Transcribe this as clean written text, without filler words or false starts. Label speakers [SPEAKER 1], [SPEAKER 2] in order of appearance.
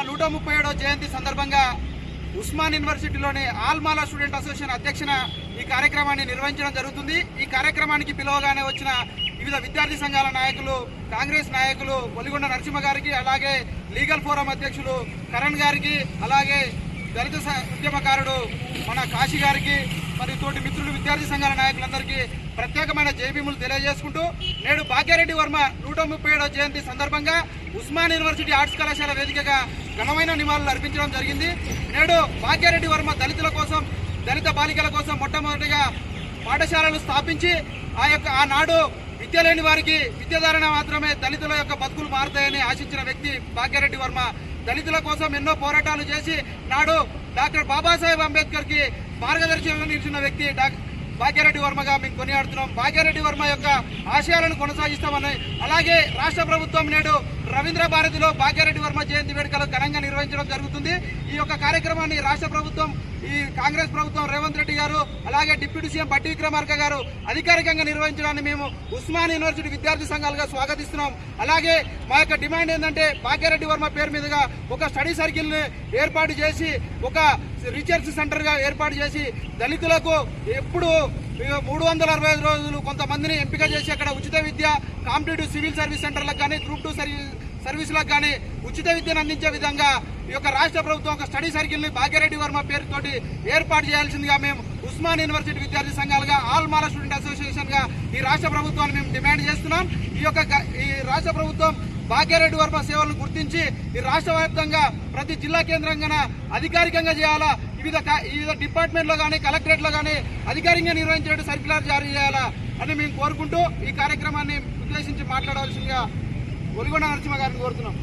[SPEAKER 1] 137వ జయంతి సందర్భంగా Osman యూనివర్సిటీలోని ఆల్మాలా student association అధ్యక్షన ఈ కార్యక్రమాన్ని నిర్వహించడం జరుగుతుంది। ఈ కార్యక్రమానికి పిలువగానే వచ్చిన వివిధ విద్యార్థి సంఘాల నాయకులు, కాంగ్రెస్ నాయకులు ఒలిగొండ నరసింహ గారికి, అలాగే లీగల్ ఫోరం అధ్యక్షులు కరణ్ గారికి, అలాగే దళిత ఉద్యమకారుడు మన కాశీ గారికి, మరి తోటి మిత్రులు విద్యార్థి సంఘాల నాయకులందరికీ ప్రత్యేకమైన జైభీములు తెలియజేసుకుంటూ నేడు భాగ్యారెడ్డి వర్మ 137వ జయంతి సందర్భంగా ఉస్మాన్ యూనివర్సిటీ ఆర్ట్స్ కళాశాల వేదికగా ఘనమైన నివాళులు అర్పించడం జరిగింది। నేడు భాగ్యారెడ్డి వర్మ దళితుల కోసం, దళిత బాలికల కోసం మొట్టమొదటిగా పాఠశాలలు స్థాపించి ఆనాడు విద్య లేని వారికి విద్యాధారణ మాత్రమే దళితుల యొక్క బతుకులు మారుతాయని ఆశించిన వ్యక్తి భాగ్యారెడ్డి వర్మ। దళితుల కోసం ఎన్నో పోరాటాలు చేసి నాడు డాక్టర్ బాబాసాహెబ్ అంబేద్కర్ కి మార్గదర్శకంగా నిలిచిన వ్యక్తి భాగ్యారెడ్డి వర్మగా మేము కొనియాడుతున్నాం। భాగ్యారెడ్డి వర్మ యొక్క ఆశయాలను కొనసాగిస్తామని, అలాగే రాష్ట్ర ప్రభుత్వం నేడు రవీంద్ర భారతిలో భాగ్యారెడ్డి వర్మ జయంతి వేడుకలు ఘనంగా నిర్వహించడం జరుగుతుంది। ఈ యొక్క కార్యక్రమాన్ని రాష్ట్ర ప్రభుత్వం, ఈ కాంగ్రెస్ ప్రభుత్వం రేవంత్ రెడ్డి గారు, అలాగే డిప్యూటీ సీఎం బట్టి విక్రమార్క గారు అధికారికంగా నిర్వహించడాన్ని మేము ఉస్మాన్ యూనివర్సిటీ విద్యార్థి సంఘాలుగా స్వాగతిస్తున్నాం। అలాగే మా యొక్క డిమాండ్ ఏంటంటే భాగ్యారెడ్డి వర్మ పేరు మీదుగా ఒక స్టడీ సర్కిల్ ని ఏర్పాటు చేసి, ఒక రీసెర్చ్ సెంటర్ గా ఏర్పాటు చేసి దళితులకు ఎప్పుడు 365 రోజులు కొంతమందిని ఎంపిక చేసి అక్కడ ఉచిత విద్య, కాంపిటేటివ్ సివిల్ సర్వీస్ సెంటర్లకు కానీ, గ్రూప్ 2 సర్వీసులకు కానీ ఉచిత విద్యను అందించే విధంగా ఈ యొక్క రాష్ట్ర ప్రభుత్వం ఒక స్టడీ సర్కిల్ ని భాగ్యారెడ్డి వర్మ పేరుతోటి ఏర్పాటు చేయాల్సిందిగా మేము ఉస్మాన్ యూనివర్సిటీ విద్యార్థి సంఘాలుగా, ఆల్ మాలా స్టూడెంట్ అసోసియేషన్ గా ఈ రాష్ట్ర ప్రభుత్వాన్ని మేము డిమాండ్ చేస్తున్నాం। ఈ రాష్ట్ర ప్రభుత్వం భాగ్యారెడ్డి వర్మ సేవలను గుర్తించి ఈ రాష్ట్ర వ్యాప్తంగా ప్రతి జిల్లా కేంద్రంగా అధికారికంగా చేయాలా, వివిధ డిపార్ట్మెంట్లో కానీ, కలెక్టరేట్ లో కానీ అధికారికంగా నిర్వహించే సర్క్యులర్ జారీ చేయాలా అని మేము కోరుకుంటూ ఈ కార్యక్రమాన్ని ఉద్దేశించి మాట్లాడవలసిందిగా ఒలిగొండ నరసింహ గారిని కోరుతున్నాం।